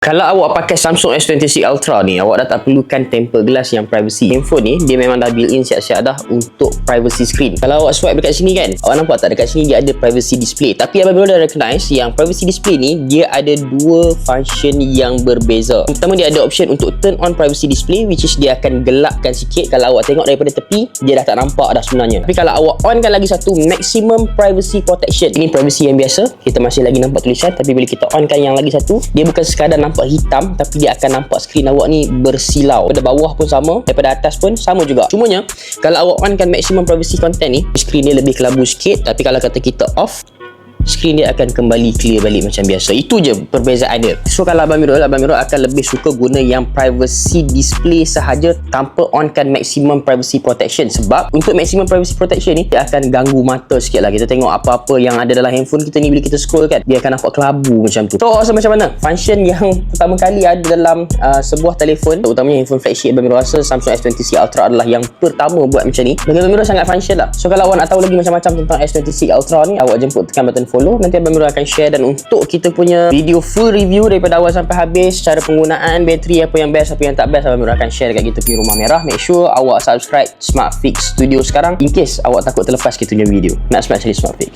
Kalau awak pakai Samsung S26 Ultra ni, awak dah tak perlukan tempered glass yang privacy. Handphone ni, dia memang dah built-in siap-siap dah untuk privacy screen. Kalau awak swipe dekat sini kan, awak nampak tak dekat sini dia ada privacy display. Tapi abang dah recognize yang privacy display ni, dia ada dua function yang berbeza. Yang pertama, dia ada option untuk turn on privacy display, which is dia akan gelapkan sikit. Kalau awak tengok daripada tepi, dia dah tak nampak dah sebenarnya. Tapi kalau awak onkan lagi satu, maximum privacy protection. Ini privacy yang biasa, kita masih lagi nampak tulisan. Tapi bila kita onkan yang lagi satu, dia bukan sekadar nampak hitam, tapi dia akan nampak skrin awak ni bersilau. Daripada bawah pun sama, daripada atas pun sama juga. Cumanya kalau awak onkan maximum privacy content ni, skrin dia lebih kelabu sikit. Tapi kalau kata kita off, skrin dia akan kembali clear balik macam biasa. Itu je perbezaan dia. So kalau Abang Mirul akan lebih suka guna yang privacy display sahaja tanpa onkan maximum privacy protection. Sebab untuk maximum privacy protection ni, dia akan ganggu mata sikit lah. Kita tengok apa-apa yang ada dalam handphone kita ni, bila kita scroll kan, dia akan nampak kelabu macam tu. So awak rasa macam mana? Function yang pertama kali ada dalam sebuah telefon, terutamanya handphone flagship, Abang Mirul rasa Samsung S26 Ultra adalah yang pertama buat macam ni. Bagi Abang Mirul sangat function lah. So kalau awak nak tahu lagi macam-macam tentang S26 Ultra ni, awak jemput tekan button follow. Nanti Abang Mirul akan share, dan untuk kita punya video full review daripada awal sampai habis, cara penggunaan, bateri, apa yang best, apa yang tak best, Abang Mirul akan share dekat kita punya rumah merah. Make sure awak subscribe Smart Fix Studio sekarang, in case awak takut terlepas kita punya video. Nak smart cari Smart Fix.